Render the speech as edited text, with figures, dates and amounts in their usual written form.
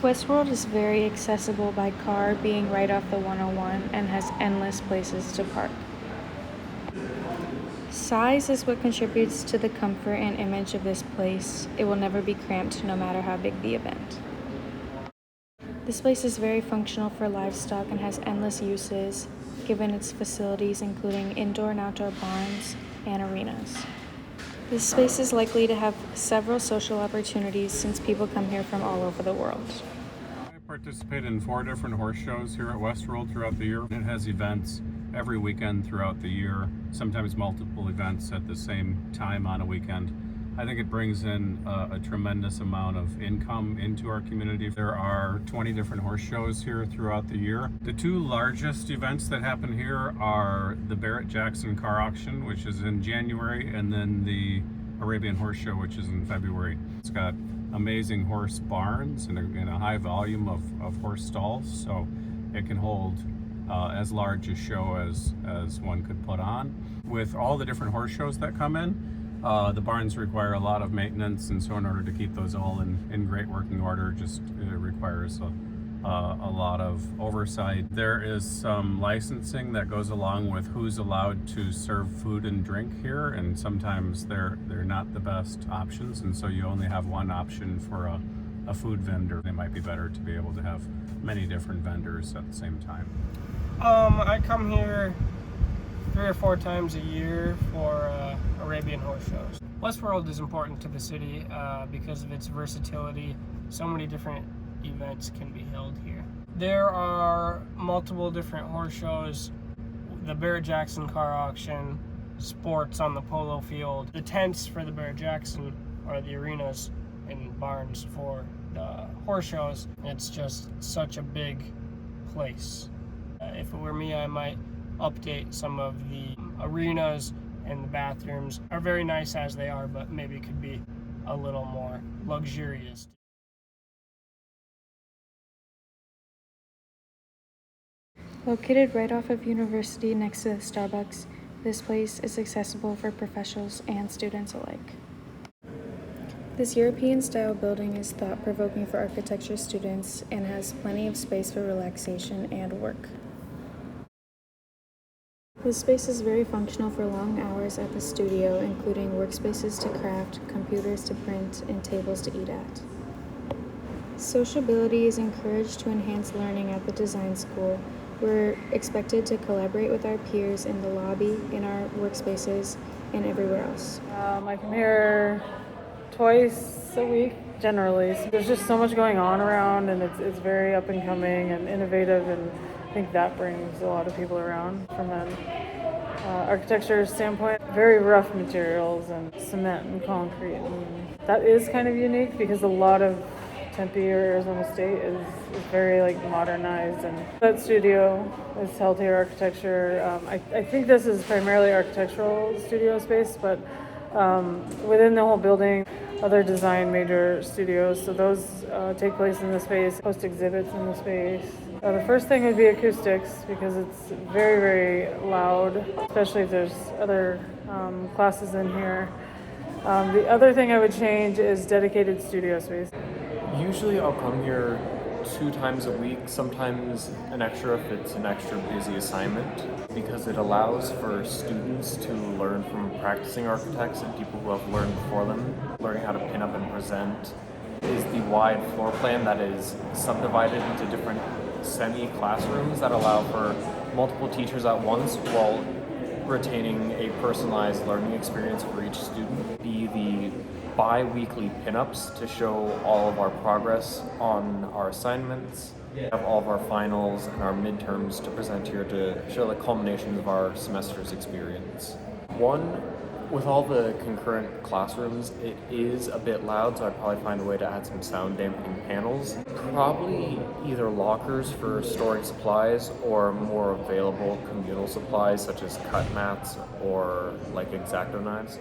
Westworld is very accessible by car, being right off the 101, and has endless places to park. Size is what contributes to the comfort and image of this place. It will never be cramped no matter how big the event. This place is very functional for livestock and has endless uses, given its facilities including indoor and outdoor barns and arenas. This space is likely to have several social opportunities since people come here from all over the world. I participate in 4 different horse shows here at Westworld throughout the year. It has events every weekend throughout the year, sometimes multiple events at the same time on a weekend. I think it brings in a tremendous amount of income into our community. There are 20 different horse shows here throughout the year. The 2 largest events that happen here are the Barrett-Jackson car auction, which is in January, and then the Arabian Horse Show, which is in February. It's got amazing horse barns and a high volume of horse stalls, so it can hold as large a show as one could put on. With all the different horse shows that come in, the barns require a lot of maintenance, and so in order to keep those all in great working order, it requires a lot of oversight. There is some licensing that goes along with who's allowed to serve food and drink here, and sometimes they're not the best options, and so you only have one option for a food vendor. It might be better to be able to have many different vendors at the same time. I come here 3 or 4 times a year for Arabian horse shows. Westworld is important to the city because of its versatility. So many different events can be held here. There are multiple different horse shows, the Barrett-Jackson car auction, sports on the polo field. The tents for the Barrett-Jackson are the arenas and barns for the horse shows. It's just such a big place. If it were me, I might update some of the arenas, and the bathrooms are very nice as they are, but maybe could be a little more luxurious. Located right off of University next to the Starbucks, this place is accessible for professionals and students alike. This European-style building is thought-provoking for architecture students and has plenty of space for relaxation and work. This space is very functional for long hours at the studio, including workspaces to craft, computers to print, and tables to eat at. Sociability is encouraged to enhance learning at the design school. We're expected to collaborate with our peers in the lobby, in our workspaces, and everywhere else. I come here twice a week generally. So there's just so much going on around, and it's very up and coming and innovative, and I think that brings a lot of people around from an architecture standpoint. Very rough materials and cement and concrete, and that is kind of unique because a lot of Tempe or Arizona State is very modernized, and that studio is healthier architecture. I think this is primarily architectural studio space, but within the whole building, other design major studios, so those take place in the space, host exhibits in the space. The first thing would be acoustics, because it's very, very loud, especially if there's other classes in here. The other thing I would change is dedicated studio space. Usually I'll come here 2 times a week, sometimes an extra if it's an extra busy assignment, because it allows for students to learn from practicing architects and people who have learned before them. Learning how to pin up and present is the wide floor plan that is subdivided into different semi-classrooms that allow for multiple teachers at once while retaining a personalized learning experience for each student. The bi-weekly pinups to show all of our progress on our assignments. We have all of our finals and our midterms to present here to show the culmination of our semester's experience. One, with all the concurrent classrooms, it is a bit loud, so I'd probably find a way to add some sound dampening panels. Probably either lockers for storing supplies or more available communal supplies such as cut mats or X-Acto knives.